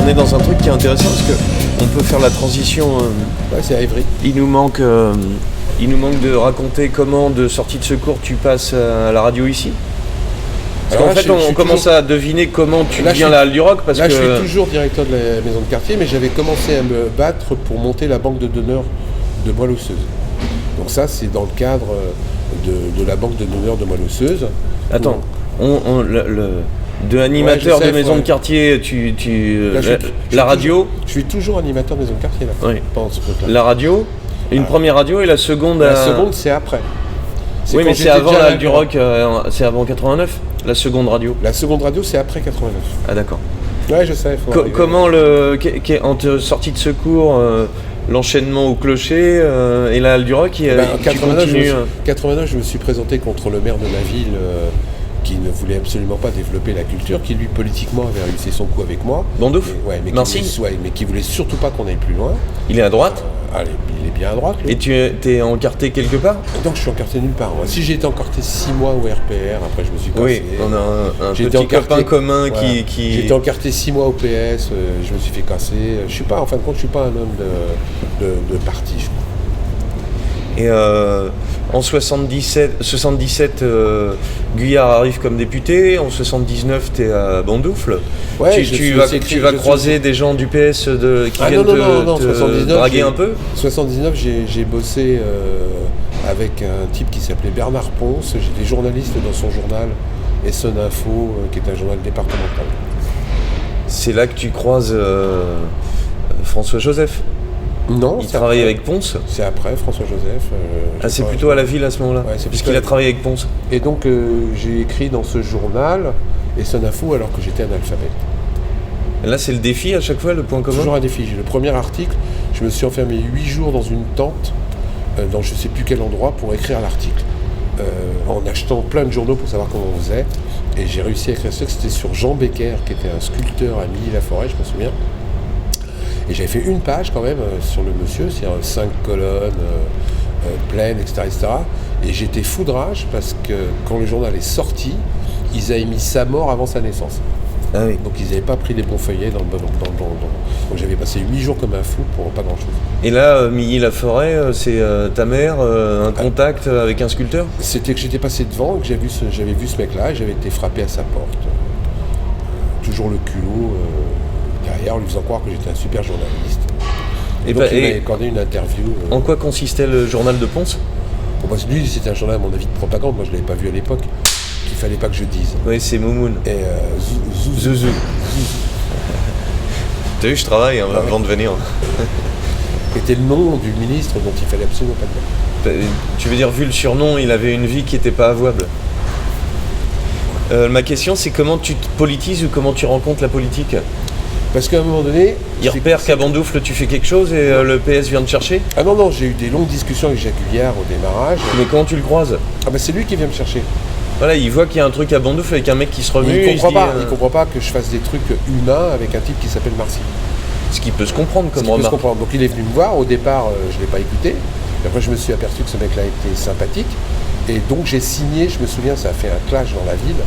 on est dans un truc qui est intéressant parce que on peut faire la transition. Ouais, c'est à Évry. Il nous manque de raconter comment, de sortie de secours, tu passes à la radio ici. Parce qu'en fait, on commence à deviner comment tu deviens à la Halle du Roc. Parce que je suis toujours directeur de la maison de quartier, mais j'avais commencé à me battre pour monter la banque de donneurs de Moelle-Osseuse. Donc ça, c'est dans le cadre de la banque de donneurs de Moelle-Osseuse. Attends, de animateur de maison de quartier, la radio. Je suis toujours animateur de maison de quartier là. Oui. Pendant ce truc-là. La radio, une première radio et la seconde. La seconde, c'est après. Oui, mais c'est avant la Halle du Roc, c'est avant 89, la seconde radio. La seconde radio, c'est après 89. Ah d'accord. Ouais, je sais. Comment en sortie de secours, l'enchaînement au clocher et la Halle du Roc, en 89, je me suis présenté contre le maire de ma ville qui ne voulait absolument pas développer la culture, qui lui politiquement avait réussi son coup avec moi. Bandouf. Mais qui voulait surtout pas qu'on aille plus loin. Il est à droite. Il est bien à droite. Lui. Et tu es encarté quelque part? Donc je suis encarté nulle part. Moi. Si j'ai été encarté 6 mois au RPR, après je me suis cassé. Oui, on a un petit copain commun qui... J'ai été encarté 6 mois au PS, je me suis fait casser. Je suis pas, en fin de compte, je suis pas un homme de parti, je crois. Et en 77, Guyard arrive comme député. En 79, tu es à Bandoufle. Ouais, tu vas croiser des gens du PS qui viennent te draguer un peu. 79, j'ai bossé avec un type qui s'appelait Bernard Ponce. J'étais journaliste dans son journal Essonne Info, qui est un journal départemental. C'est là que tu croises François Joseph. Non. Il travaille avec Ponce. C'est après, François-Joseph. C'est plutôt à la ville à ce moment-là, puisqu'il a travaillé avec Ponce. Et donc, j'ai écrit dans ce journal Essonne Info alors que j'étais analphabète. Là, c'est le défi à chaque fois, le point commun. Toujours un défi. Le premier article, je me suis enfermé 8 jours dans une tente, dans je ne sais plus quel endroit, pour écrire l'article. En achetant plein de journaux pour savoir comment on faisait. Et j'ai réussi à écrire ça. C'était sur Jean Becker, qui était un sculpteur à Milly-la-Forêt, je me souviens. Et j'avais fait une page quand même sur le monsieur, c'est-à-dire 5 colonnes pleines, etc., etc. Et j'étais fou de rage parce que quand le journal est sorti, ils avaient mis sa mort avant sa naissance. Ah oui. Donc ils n'avaient pas pris les bons feuillets dans le bon. Donc j'avais passé 8 jours comme un fou pour pas grand-chose. Et là, Milly-la-Forêt, c'est ta mère, un contact avec un sculpteur? C'était que j'étais passé devant et que j'avais vu ce mec-là et j'avais été frappé à sa porte. Toujours le culot. Derrière, en lui faisant croire que j'étais un super journaliste. Et donc il m'a accordé une interview. En quoi consistait le journal de Ponce? Bon, lui, c'était un journal, à mon avis, de propagande. Moi, je ne l'avais pas vu à l'époque. Qu'il fallait pas que je dise. Oui, c'est Moumoun. Et Zouzou. T'as vu, je travaille avant de venir. C'était le nom du ministre dont il fallait absolument pas dire. Tu veux dire, vu le surnom, il avait une vie qui n'était pas avouable. Ma question, c'est comment tu te politises ou comment tu rencontres la politique? Parce qu'à un moment donné... Il repère qu'à Bandoufle, tu fais quelque chose et le PS vient te chercher? Ah non, j'ai eu des longues discussions avec Jacques Guyard au démarrage. Mais comment tu le croises? Ah bah c'est lui qui vient me chercher. Voilà, il voit qu'il y a un truc à Bandoufle avec un mec qui se remue. Il comprend pas que je fasse des trucs humains avec un type qui s'appelle Marcy. Ce qui peut se comprendre comme remarque. Donc il est venu me voir, au départ je ne l'ai pas écouté. Et après je me suis aperçu que ce mec-là était sympathique. Et donc j'ai signé, je me souviens, ça a fait un clash dans la ville.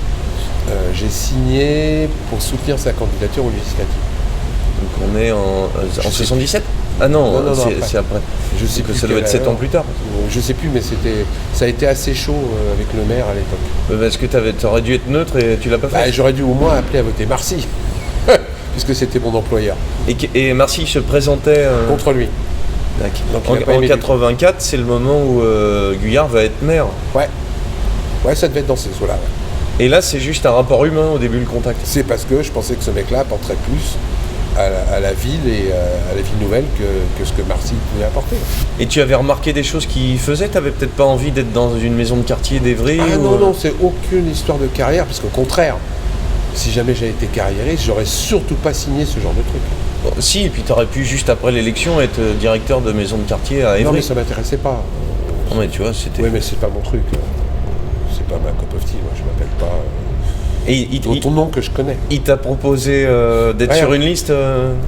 J'ai signé pour soutenir sa candidature aux législatives. Donc on est en 77? Ah non, c'est après. Je sais que ça doit être 7 ans plus tard. Je sais plus, mais ça a été assez chaud avec le maire à l'époque. Est-ce que t'aurais dû être neutre et tu l'as pas fait? J'aurais dû au moins appeler à voter Marcy, puisque c'était mon employeur. Et Marcy se présentait... contre lui. Donc en 84, c'est le moment où Guyard va être maire. Ouais, ça devait être dans ces eaux-là. Ouais. Et là, c'est juste un rapport humain au début, le contact. C'est parce que je pensais que ce mec-là apporterait plus à la ville et à la ville nouvelle que ce que Marcy pouvait apporter. Et tu avais remarqué des choses qu'il faisait? Tu n'avais peut-être pas envie d'être dans une maison de quartier d'Évry? Non, c'est aucune histoire de carrière, parce qu'au contraire, si jamais j'avais été carriériste, j'aurais surtout pas signé ce genre de truc. Bon, si, et puis tu aurais pu juste après l'élection être directeur de maison de quartier à Évry. Non mais ça m'intéressait pas. Non mais tu vois, c'était... Oui mais c'est pas mon truc. C'est pas ma cup of tea, moi je m'appelle pas... Et ton nom que je connais. Il t'a proposé d'être sur une liste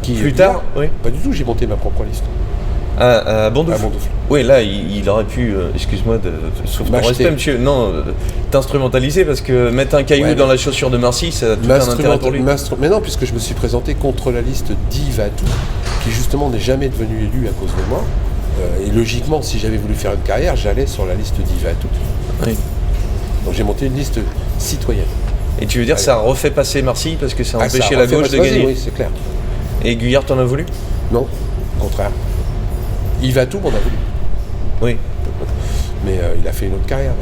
plus tard? Oui. Pas du tout, j'ai monté ma propre liste. À Bondoufle. À Bondoufle. Oui, là, il aurait pu, excuse-moi, sauf ton respect, monsieur, non, t'instrumentaliser parce que mettre un caillou dans la chaussure de Marcy, ça a tout un intérêt pour lui. Mais non, puisque je me suis présenté contre la liste d'Yves Atout, qui justement n'est jamais devenu élu à cause de moi. Et logiquement, si j'avais voulu faire une carrière, j'allais sur la liste d'Yves Atout. Oui. Donc j'ai monté une liste citoyenne. Et tu veux dire que ça a refait passer Marcy parce que ça a empêché la gauche de gagner? Oui, c'est clair. Et Guyard t'en a voulu? Non, au contraire. Yves Atout m'en a voulu. Oui. Mais il a fait une autre carrière.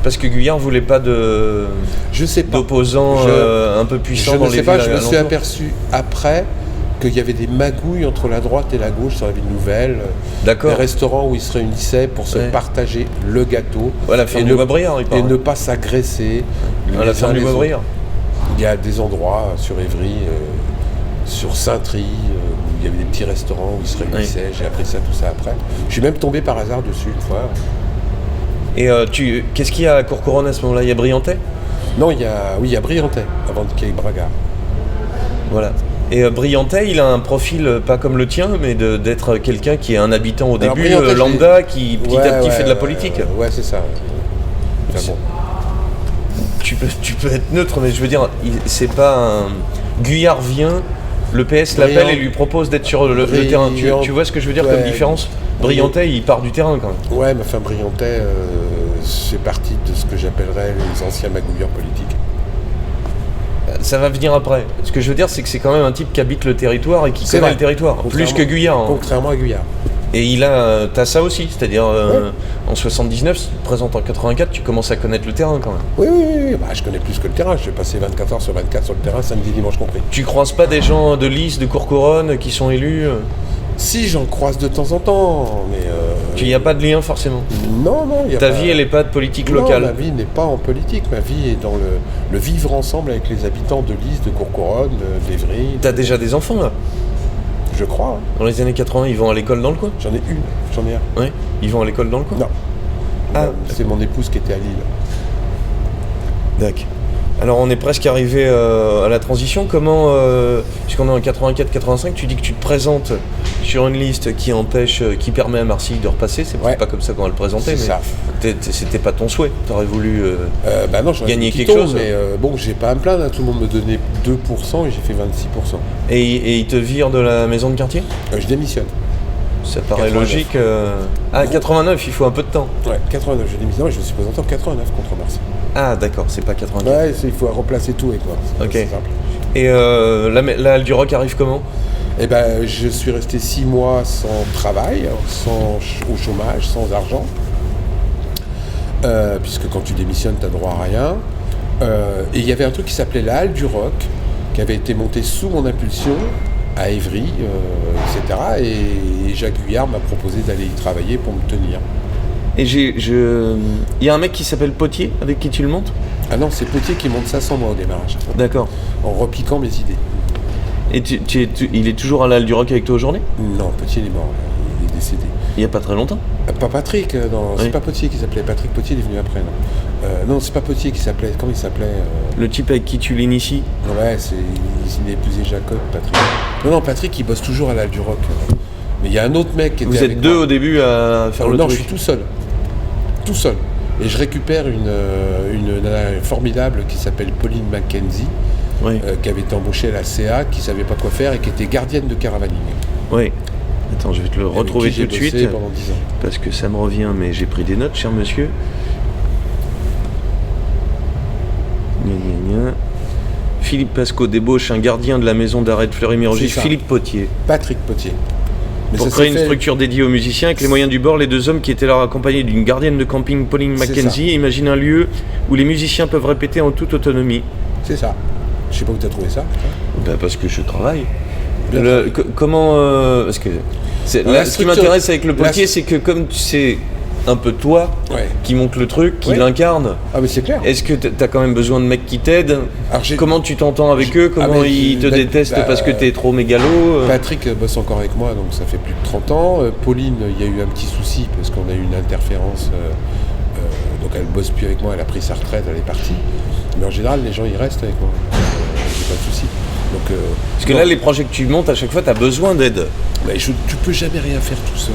Parce que Guyard voulait pas d'opposants un peu puissants dans les villes. Je ne sais pas, je me suis aperçu après qu'il y avait des magouilles entre la droite et la gauche sur la ville nouvelle. D'accord. Des restaurants où ils se réunissaient pour se partager le gâteau. Ouais, la ferme du Boisbriard, et ne pas s'agresser. La ferme du Boisbriard. Il y a des endroits sur Évry, sur Saint-Try, où il y avait des petits restaurants où ils se réunissaient. Oui. J'ai appris tout ça après. Je suis même tombé par hasard dessus une fois. Et qu'est-ce qu'il y a à Courcouronnes à ce moment-là? Il y a Briantais? Non, il y a Briantais, avant qu'il y ait Bragard. Voilà. Et Briantais, il a un profil pas comme le tien, mais d'être quelqu'un qui est un habitant au début, lambda, qui petit à petit fait de la politique. Ouais, c'est ça. Enfin, bon. Tu peux être neutre, mais je veux dire, c'est pas un... Guyard vient, le PS l'appelle et lui propose d'être sur le terrain. Tu vois ce que je veux dire comme différence? Briantais, il part du terrain quand même. Ouais, mais enfin, Briantais, c'est partie de ce que j'appellerais les anciens magouilleurs politiques. Ça va venir après. Ce que je veux dire, c'est que c'est quand même un type qui habite le territoire et qui connaît le territoire, plus que Guyard. Contrairement à Guyard. Et t'as ça aussi, c'est-à-dire en 79, si tu te présentes en 84, tu commences à connaître le terrain quand même. Oui. Bah, je connais plus que le terrain, j'ai passé 24 heures sur 24 sur le terrain, samedi, dimanche compris. Tu croises pas des gens de Lys, de Courcouronnes qui sont élus Si, j'en croise de temps en temps, mais... Il n'y a pas de lien forcément? Non, il y a Ta vie, elle n'est pas de politique locale? Non, ma vie n'est pas en politique, ma vie est dans le vivre ensemble avec les habitants de Lys, de Courcouronnes, d'Évry. T'as déjà des enfants là? Je crois. Dans les années 80, ils vont à l'école dans le coin? J'en ai un. Oui. Ils vont à l'école dans le coin? Non. Ah, c'est mon épouse qui était à Lille. D'accord. Alors on est presque arrivé à la transition. Comment, puisqu'on est en 84-85, tu dis que tu te présentes sur une liste qui permet à Marcy de repasser. C'est pas comme ça qu'on va le présenter, mais c'était pas ton souhait. T'aurais voulu gagner quelque chose. Mais bon, j'ai pas à me plaindre. Tout le monde me donnait 2% et j'ai fait 26%. Et ils te virent de la maison de quartier? Je démissionne. Ça paraît 89. Logique. 89, il faut un peu de temps. Ouais, 89, je démissionne. Je me suis présenté en 89 contre Marcy. Ah d'accord, c'est pas 84. Ouais, il faut remplacer tout avec moi. Ok. Et la Halle du Roc arrive comment? Eh ben, je suis resté 6 mois sans travail, au chômage, sans argent. Puisque quand tu démissionnes, tu n'as droit à rien. Et il y avait un truc qui s'appelait la Halle du Roc, qui avait été montée sous mon impulsion à Évry, etc. Et Jacques Guyard m'a proposé d'aller y travailler pour me tenir. Et il y a un mec qui s'appelle Potier, avec qui tu le montes? Ah non, c'est Potier qui monte ça sans moi au démarrage. D'accord. En repiquant mes idées. Et il est toujours à la Halle du Roc avec toi aujourd'hui? Non, Potier il est mort, il est décédé. Il n'y a pas très longtemps? Pas Patrick, non, c'est pas Potier qui s'appelait. Patrick Potier, il est venu après, non. Non, c'est pas Potier qui s'appelait. Comment il s'appelait Le type avec qui tu l'inities? Ouais, il a épousé Jacob, Patrick. Non, Patrick, il bosse toujours à la Halle du Roc. Mais il y a un autre mec qui était. Vous êtes deux au début à faire le truc? Non, je suis tout seul. Tout seul. Et je récupère une nana formidable qui s'appelle Pauline Mackenzie, qui avait été embauchée à la CA, qui savait pas quoi faire et qui était gardienne de caravaning. Oui. Attends, je vais te le retrouver tout de suite. Pendant 10 ans. Parce que ça me revient, mais j'ai pris des notes, cher monsieur. Philippe Pasco débauche un gardien de la maison d'arrêt de Fleury-Mérogis, Philippe Potier. Patrick Potier. Mais pour créer une structure dédiée aux musiciens, avec les moyens du bord, les deux hommes qui étaient là accompagnés d'une gardienne de camping, Pauline Mackenzie, imaginent un lieu où les musiciens peuvent répéter en toute autonomie. C'est ça. Je sais pas où tu as trouvé ça. Parce que je travaille. Comment... parce que ce qui m'intéresse avec le Potier, c'est que comme tu sais... un peu toi, qui monte le truc, qui l'incarne. Ah mais c'est clair. Est-ce que tu as quand même besoin de mecs qui t'aident? Comment tu t'entends avec eux? Comment ils te détestent parce que t'es trop mégalo? Patrick bosse encore avec moi, donc ça fait plus de 30 ans. Pauline, il y a eu un petit souci parce qu'on a eu une interférence. Donc elle bosse plus avec moi, elle a pris sa retraite, elle est partie. Mais en général, les gens ils restent avec moi. J'ai pas de souci. Donc, Parce que là, les projets que tu montes, à chaque fois, tu as besoin d'aide. tu peux jamais rien faire tout seul.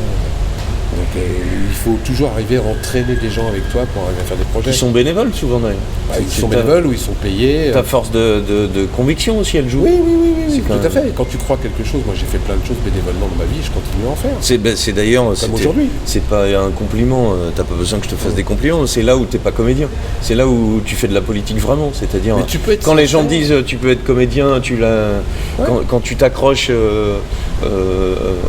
Donc il faut toujours arriver à entraîner des gens avec toi pour arriver à faire des projets. Ils sont bénévoles souvent d'ailleurs. Ils sont bénévoles ou ils sont payés. Ta force de conviction aussi, elle joue. Oui, tout à fait. Et quand tu crois quelque chose, moi j'ai fait plein de choses bénévolement dans ma vie, je continue à en faire. C'est d'ailleurs, comme aujourd'hui. C'est pas un compliment, t'as pas besoin que je te fasse des compliments, c'est là où t'es pas comédien. C'est là où tu fais de la politique vraiment. C'est-à-dire, quand les gens disent tu peux être comédien, quand tu t'accroches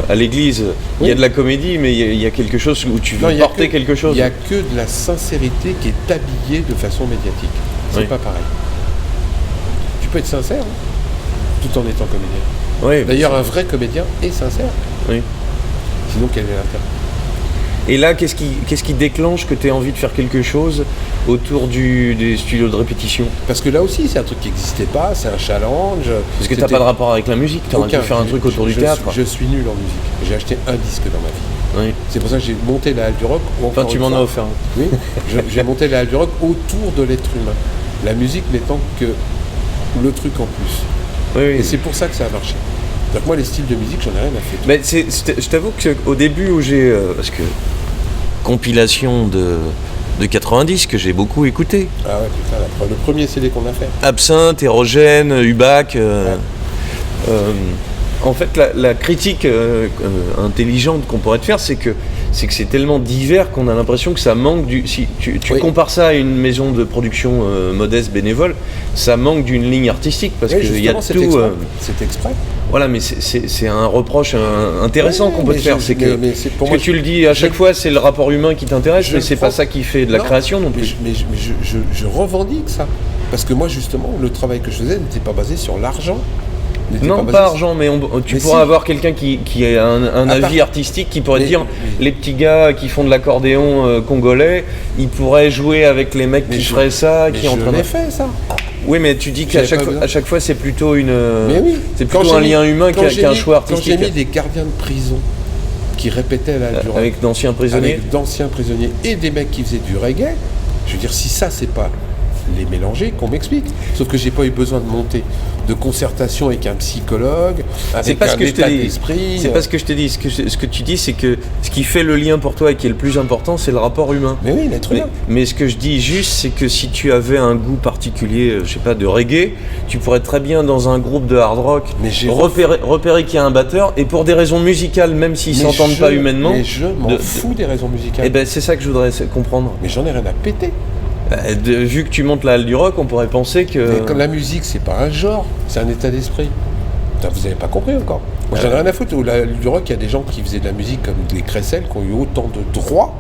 à l'église, il y a de la comédie, mais il y a quelque chose où tu veux porter quelque chose. Il n'y a que de la sincérité qui est habillée de façon médiatique. C'est pas pareil. Tu peux être sincère tout en étant comédien. Oui, d'ailleurs, un vrai comédien est sincère. Oui. Sinon, quel est l'intérêt ? Et là, qu'est-ce qui déclenche que tu aies envie de faire quelque chose autour des studios de répétition ? Parce que là aussi, c'est un truc qui n'existait pas, c'est un challenge. Parce que tu n'as pas de rapport avec la musique, tu aurais pu faire un truc autour du théâtre. Je suis nul en musique. J'ai acheté un disque dans ma vie. Oui. C'est pour ça que j'ai monté la Halle du Rock. Enfin, tu m'en as offert. Oui, j'ai monté la Halle du Rock autour de l'être humain. La musique n'étant que le truc en plus. Oui. Et c'est pour ça que ça a marché. Donc moi, les styles de musique, j'en ai rien à foutre. Mais je t'avoue qu'au début où j'ai... parce que compilation de 90 que j'ai beaucoup écouté. Ah ouais, putain, le premier CD qu'on a fait. Absinthe, Érogène, Hubac. En fait, la critique intelligente qu'on pourrait te faire, c'est que c'est tellement divers qu'on a l'impression que ça manque du... Si tu compares ça à une maison de production modeste, bénévole, ça manque d'une ligne artistique, parce qu'il y a tout... C'est exprès. Voilà, mais c'est un reproche intéressant qu'on peut te faire. C'est que, parce que tu le dis à chaque fois, c'est le rapport humain qui t'intéresse, mais c'est pas ça qui fait de la création non plus. Mais je revendique ça. Parce que moi, justement, le travail que je faisais n'était pas basé sur l'argent. Non, pas argent, mais tu pourrais avoir quelqu'un qui a un avis artistique qui pourrait dire les petits gars qui font de l'accordéon congolais, ils pourraient jouer avec les mecs qui feraient ça, qui entraîneraient. Je l'ai fait ça. Oui, mais tu dis qu'à chaque fois c'est plutôt c'est plutôt un lien humain qu'un choix artistique. Quand j'ai mis des gardiens de prison qui répétaient la du rock, avec d'anciens prisonniers, et des mecs qui faisaient du reggae, je veux dire, si ça c'est pas les mélanger, qu'on m'explique. Sauf que j'ai pas eu besoin de monter de concertation avec un psychologue, avec un état d'esprit. C'est pas ce que je te dis. Ce que tu dis, c'est que ce qui fait le lien pour toi et qui est le plus important, c'est le rapport humain. Mais oui, l'être humain. Mais ce que je dis juste, c'est que si tu avais un goût particulier, je sais pas, de reggae, tu pourrais très bien dans un groupe de hard rock repérer qu'il y a un batteur, et pour des raisons musicales, même s'ils s'entendent pas humainement. Mais je m'en fous des raisons musicales. Et ben c'est ça que je voudrais comprendre. Mais j'en ai rien à péter. Vu que tu montes la Halle du Rock, on pourrait penser que... Mais comme la musique, c'est pas un genre, c'est un état d'esprit. Vous n'avez pas compris encore. Moi, j'en ai rien à foutre. La Halle du Rock, il y a des gens qui faisaient de la musique comme des Cressel, qui ont eu autant de droits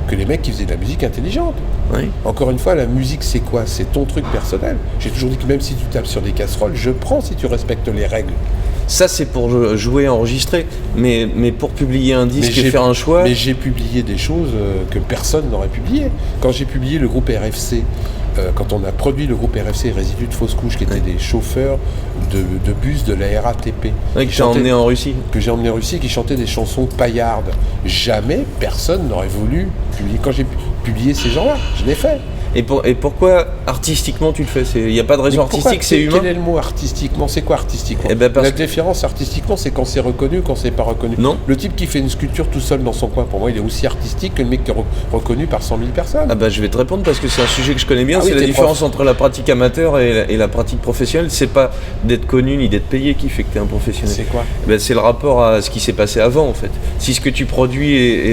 que les mecs qui faisaient de la musique intelligente. Oui. Encore une fois, la musique, c'est quoi ? C'est ton truc personnel. J'ai toujours dit que même si tu tapes sur des casseroles, je prends si tu respectes les règles. Ça, c'est pour jouer, enregistrer. Mais pour publier un disque et faire un choix... Mais j'ai publié des choses que personne n'aurait publiées. Quand j'ai publié le groupe RFC, quand on a produit le groupe RFC, Résidus de Fausse Couche, qui étaient des chauffeurs de bus de la RATP. Que j'ai emmené en Russie. Que j'ai emmené en Russie, qui chantaient des chansons paillardes. Jamais personne n'aurait voulu publier. Quand j'ai publié ces gens-là, je l'ai fait. Et pourquoi artistiquement tu le fais ? Il n'y a pas de raison artistique, c'est humain. Quel est le mot artistiquement ? C'est quoi artistiquement ? La différence artistiquement, c'est quand c'est reconnu, quand c'est pas reconnu. Non. Le type qui fait une sculpture tout seul dans son coin, pour moi, il est aussi artistique que le mec qui est reconnu par 100 000 personnes. Ah bah je vais te répondre parce que c'est un sujet que je connais bien. C'est la différence entre la pratique amateur et la pratique professionnelle. C'est pas d'être connu ni d'être payé qui fait que tu es un professionnel. C'est quoi ? C'est le rapport à ce qui s'est passé avant en fait. Si ce que tu produis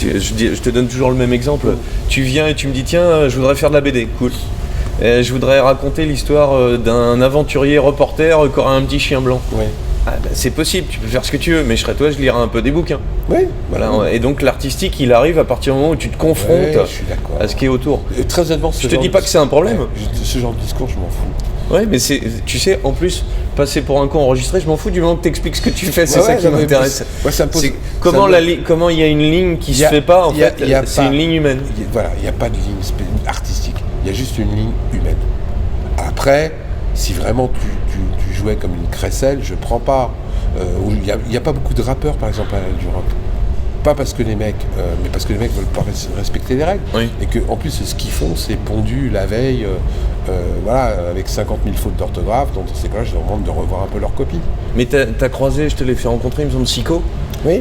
je te donne toujours le même exemple. Tu viens et tu me dis tiens, je voudrais faire de la BD, cool. Je voudrais raconter l'histoire d'un aventurier reporter qui aurait un petit chien blanc. Oui. Ah ben, c'est possible, tu peux faire ce que tu veux, mais je serais toi, je lirais un peu des bouquins. Oui. Voilà. Et donc l'artistique, il arrive à partir du moment où tu te confrontes à ce qui est autour. Et très honnêtement, je te dis pas que c'est un problème. Ce genre de discours, je m'en fous. Ouais, mais tu sais, en plus, passer pour un con enregistré, je m'en fous du moment que tu expliques ce que tu fais, c'est ça qui m'intéresse. Comment il y a une ligne qui se fait pas, en fait, c'est une ligne humaine. Voilà, il n'y a pas de ligne artistique, il y a juste une ligne humaine. Après, si vraiment tu jouais comme une crécelle, je prends pas. Il n'y a pas beaucoup de rappeurs, par exemple, à la Halle du Rock. Pas parce que les mecs, mais parce que les mecs veulent pas respecter les règles. Oui. Et que en plus, ce qu'ils font, c'est pondu la veille voilà, avec 50 000 fautes d'orthographe, donc dans ces cas-là, je leur demande de revoir un peu leur copie. Mais t'as croisé, je te l'ai fait rencontrer, il me semble, Sico,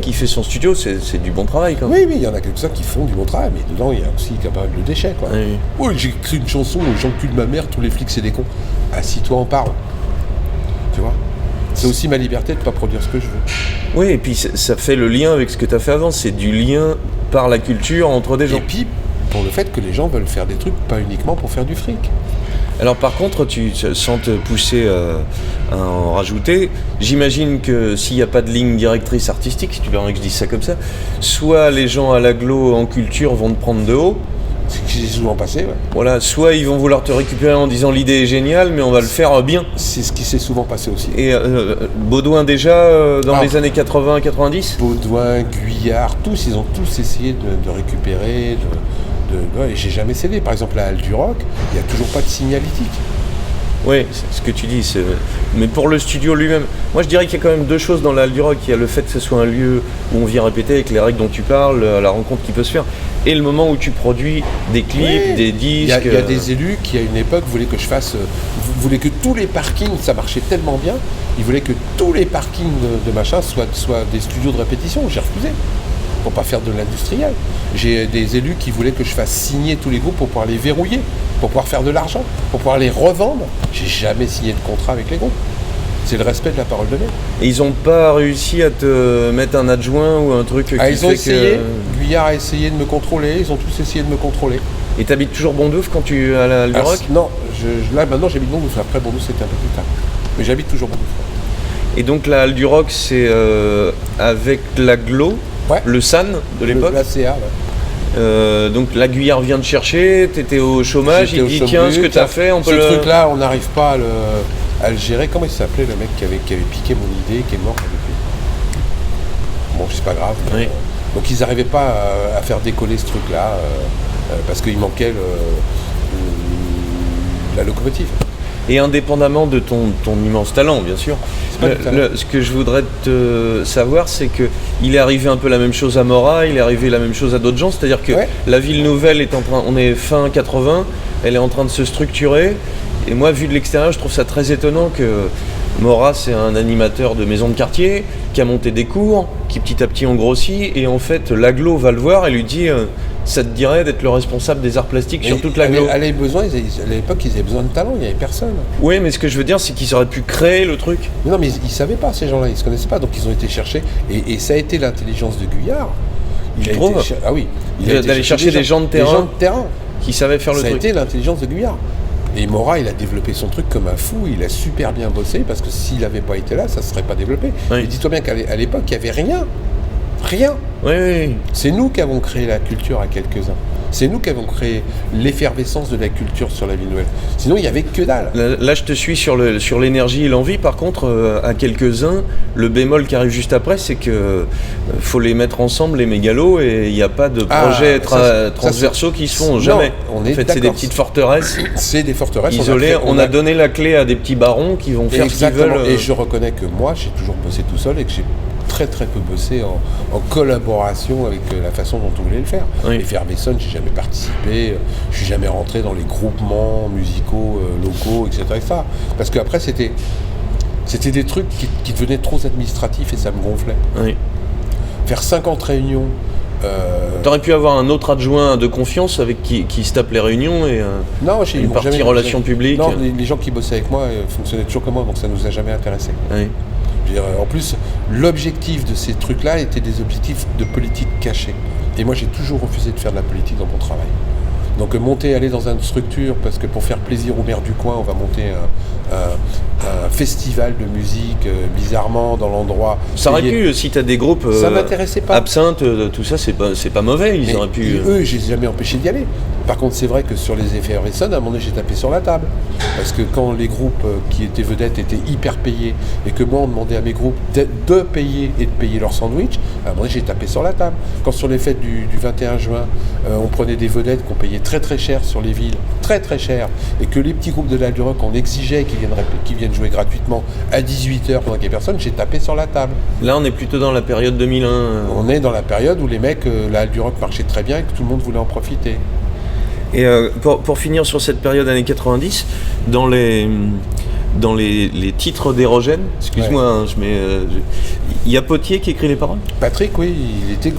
qui fait son studio, c'est du bon travail quand même. Oui, il y en a quelques-uns qui font du bon travail, mais dedans, il y a aussi pas mal de déchets, quoi. Oui. Oui, j'ai écrit une chanson, les gens cul de ma mère, tous les flics, c'est des cons. Assis-toi, en parle. Tu vois ? C'est aussi ma liberté de ne pas produire ce que je veux. Oui, et puis ça fait le lien avec ce que tu as fait avant, c'est du lien par la culture entre des gens. Et puis, pour le fait que les gens veulent faire des trucs, pas uniquement pour faire du fric. Alors par contre, sans te pousser à en rajouter, j'imagine que s'il n'y a pas de ligne directrice artistique, si tu permets que je dise ça comme ça, soit les gens à l'agglo en culture vont te prendre de haut, C'est qui s'est souvent passé, ouais. Voilà, soit ils vont vouloir te récupérer en disant l'idée est géniale, mais on va le faire bien. C'est ce qui s'est souvent passé aussi. Et Baudouin déjà, dans les années 80-90 Baudouin, Guyard, tous, ils ont tous essayé de récupérer, et j'ai jamais cédé. Par exemple, à Halle du Rock, il n'y a toujours pas de signalétique. Oui, c'est ce que tu dis. Mais pour le studio lui-même, moi je dirais qu'il y a quand même deux choses dans la Halle du Rock. Il y a le fait que ce soit un lieu où on vient répéter avec les règles dont tu parles, la rencontre qui peut se faire, et le moment où tu produis des clips, des disques. Il y a des élus qui, à une époque, voulaient que je fasse... voulaient que tous les parkings, ça marchait tellement bien, ils voulaient que tous les parkings de machin soient des studios de répétition. J'ai refusé, pour pas faire de l'industriel. J'ai des élus qui voulaient que je fasse signer tous les groupes pour pouvoir les verrouiller, pour pouvoir faire de l'argent, pour pouvoir les revendre. J'ai jamais signé de contrat avec les groupes. C'est le respect de la parole donnée. Et ils n'ont pas réussi à te mettre un adjoint ou un truc qui ils ont fait essayé. que... Guyard a essayé de me contrôler, ils ont tous essayé de me contrôler. Et t'habites toujours Bondouf quand tu es à la Halle du Rock ? Non, là maintenant j'habite Bondouf. Après Bondouf c'était un peu plus tard. Mais j'habite toujours Bondouf. Et donc la Halle du Rock, c'est avec l'Aglo, le SAN de l'époque. La CA, ouais. Donc la Guyard vient te chercher, t'étais au chômage, il dit tiens ce que t'as fait, on peut ce truc-là, on n'arrive pas à le gérer. Comment il s'appelait le mec qui avait piqué mon idée, qui est mort depuis. Bon, c'est pas grave. Oui. Donc ils n'arrivaient pas à faire décoller ce truc-là parce qu'il manquait la locomotive. Et indépendamment de ton immense talent, bien sûr, ce que je voudrais te savoir, c'est qu'il est arrivé un peu la même chose à Mora, il est arrivé la même chose à d'autres gens, c'est-à-dire que la ville nouvelle est en train, on est fin 80, elle est en train de se structurer, et moi, vu de l'extérieur, je trouve ça très étonnant que Mora, c'est un animateur de maison de quartier, qui a monté des cours, qui petit à petit ont grossi, et en fait, l'Aglo va le voir et lui dit... ça te dirait d'être le responsable des arts plastiques sur toute l'Aglo. À l'époque, ils avaient besoin de talent, il n'y avait personne. Oui, mais ce que je veux dire, c'est qu'ils auraient pu créer le truc. Mais non, mais ils ne savaient pas, ces gens-là, ils ne se connaissaient pas, donc ils ont été cherchés. Et ça a été l'intelligence de Guyard. Ah oui. D'aller chercher des gens de terrain qui savaient faire le truc. Ça a été l'intelligence de Guyard. Et Mora, il a développé son truc comme un fou, il a super bien bossé, parce que s'il n'avait pas été là, ça ne serait pas développé. Oui. Mais dis-toi bien qu'à l'époque, il n'y avait rien. Rien. Oui. C'est nous qui avons créé la culture à quelques-uns. C'est nous qui avons créé l'effervescence de la culture sur la ville nouvelle. Sinon, il n'y avait que dalle. Là, je te suis sur l'énergie et l'envie. Par contre, à quelques-uns, le bémol qui arrive juste après, c'est que faut les mettre ensemble, les mégalos, et il n'y a pas de projets transversaux qui se font jamais. En fait, c'est des petites forteresses. C'est des forteresses isolées. On a donné la clé à des petits barons qui vont faire ce qu'ils veulent. Et je reconnais que moi, j'ai toujours bossé tout seul et que j'ai très très peu bossé en collaboration avec la façon dont on voulait le faire. Oui. Effervescence, j'ai jamais participé, je suis jamais rentré dans les groupements musicaux locaux, etc. Parce qu'après c'était des trucs qui devenaient trop administratifs et ça me gonflait. Oui. Faire 50 réunions. T'aurais pu avoir un autre adjoint de confiance avec qui se tape les réunions et une partie relations publiques. Non, les gens qui bossaient avec moi fonctionnaient toujours comme moi, donc ça nous a jamais intéressés. Oui. En plus, l'objectif de ces trucs-là était des objectifs de politique cachée. Et moi, j'ai toujours refusé de faire de la politique dans mon travail. Donc aller dans une structure, parce que pour faire plaisir au maire du coin, on va monter un festival de musique, bizarrement, dans l'endroit... Ça aurait pu, si tu as des groupes ça m'intéressait pas. Absinthe, tout ça, c'est pas mauvais, ils auraient pu... Eux, je les ai jamais empêchés d'y aller. Par contre, c'est vrai que sur les effervescents, à un moment donné, j'ai tapé sur la table. Parce que quand les groupes qui étaient vedettes étaient hyper payés, et que moi, on demandait à mes groupes de payer et de payer leur sandwich, à un moment donné, j'ai tapé sur la table. Quand sur les fêtes du 21 juin, on prenait des vedettes qu'on payait très très cher sur les villes, très très cher, et que les petits groupes de la Halle du Rock, on exigeait qu'ils viennent jouer gratuitement à 18h pendant qu'il n'y ait personne, j'ai tapé sur la table. Là, on est plutôt dans la période 2001. On est dans la période où les mecs, la Halle du Rock marchait très bien et que tout le monde voulait en profiter. Et pour finir sur cette période années 90, dans les titres d'Érogène, excuse-moi, hein, il y a Potier qui écrit les paroles? Patrick, oui,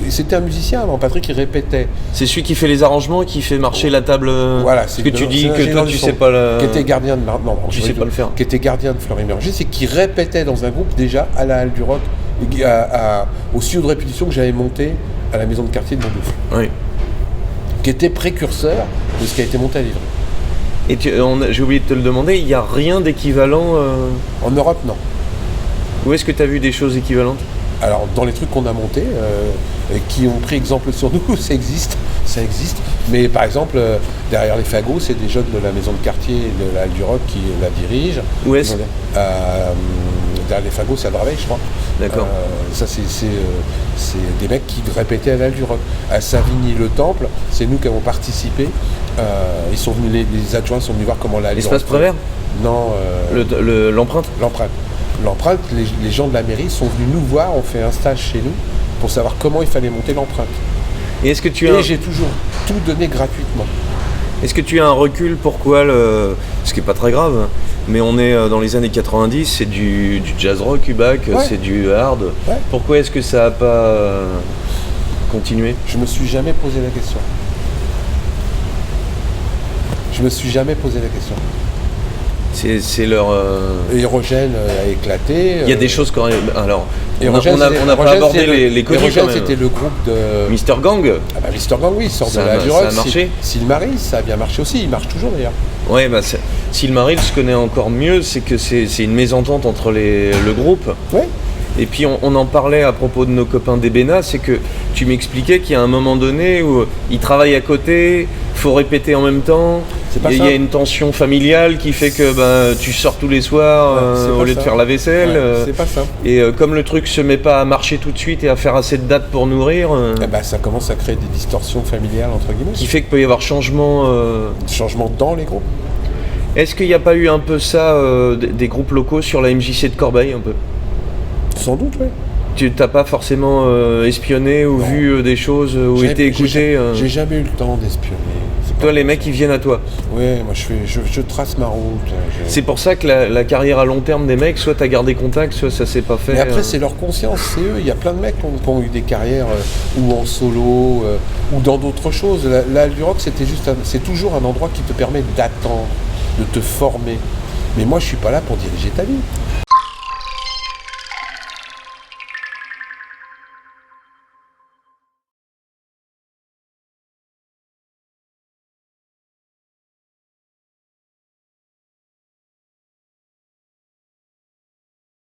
c'était un musicien avant. Patrick, il répétait. C'est celui qui fait les arrangements, qui fait marcher la table. Voilà, c'est ce que tu dis que toi tu sais pas qui était gardien de tu sais pas le faire. Qui était gardien de Fleury Mérogis, c'est qui répétait dans un groupe déjà à la Halle du Rock, au studio de répétition que j'avais monté à la maison de quartier de Montbouffle. Oui. Qui était précurseur de ce qui a été monté à Livry. Et j'ai oublié de te le demander, il n'y a rien d'équivalent En Europe, non. Où est-ce que tu as vu des choses équivalentes? Alors, dans les trucs qu'on a montés, qui ont pris exemple sur nous, ça existe. Mais par exemple, derrière les fagots, c'est des jeunes de la maison de quartier de la Halle du Rock qui la dirigent. Où est-ce? Derrière les fagots, c'est à Draveil, je crois. D'accord. Ça, c'est des mecs qui répétaient à la Halle du Rock. À Savigny-le-Temple, c'est nous qui avons participé. Ils sont venus, les adjoints sont venus voir comment la Halle du Rock. L'espace Prévert? Non. L'empreinte? L'empreinte, les gens de la mairie sont venus nous voir, ont fait un stage chez nous pour savoir comment il fallait monter l'empreinte. Et est-ce que j'ai toujours tout donné gratuitement. Est-ce que tu as un recul pourquoi ce qui n'est pas très grave, mais on est dans les années 90, c'est du jazz rock, Ubac, c'est du hard. Ouais. Pourquoi est-ce que ça n'a pas continué? Je me suis jamais posé la question. C'est leur. Érogène a éclaté. Il y a des choses quand même. Alors, on n'a pas Érogène, abordé les connus quand même. C'était le groupe de. Mister Gang. Ah bah Mister Gang, oui, il sort de la Halle du Rock. Ça a marché. Silmaril, ça a bien marché aussi. Il marche toujours d'ailleurs. Ouais, bah Silmaril, je connais encore mieux. C'est que c'est une mésentente entre le groupe. Ouais. Et puis on en parlait à propos de nos copains d'Ebena, c'est que tu m'expliquais qu'il y a un moment donné où ils travaillent à côté, faut répéter en même temps. Il y a une tension familiale qui fait que tu sors tous les soirs au lieu de faire la vaisselle. C'est pas ça. Et comme le truc se met pas à marcher tout de suite et à faire assez de dates pour nourrir, ça commence à créer des distorsions familiales entre guillemets. Qui fait qu'il peut y avoir changement. Changement dans les groupes. Est-ce qu'il n'y a pas eu un peu ça des groupes locaux sur la MJC de Corbeil un peu? Sans doute, oui. Tu n'as pas forcément espionné ou vu des choses ou été écouté? J'ai jamais eu le temps d'espionner. Toi, les mecs, ils viennent à toi? Oui, moi je trace ma route. C'est pour ça que la carrière à long terme des mecs, soit tu as gardé contact, soit ça s'est pas fait. Mais après, c'est leur conscience, c'est eux. Il y a plein de mecs qui ont eu des carrières ou en solo ou dans d'autres choses. La Halle du Rock, c'est toujours un endroit qui te permet d'attendre, de te former. Mais moi, je suis pas là pour diriger ta vie.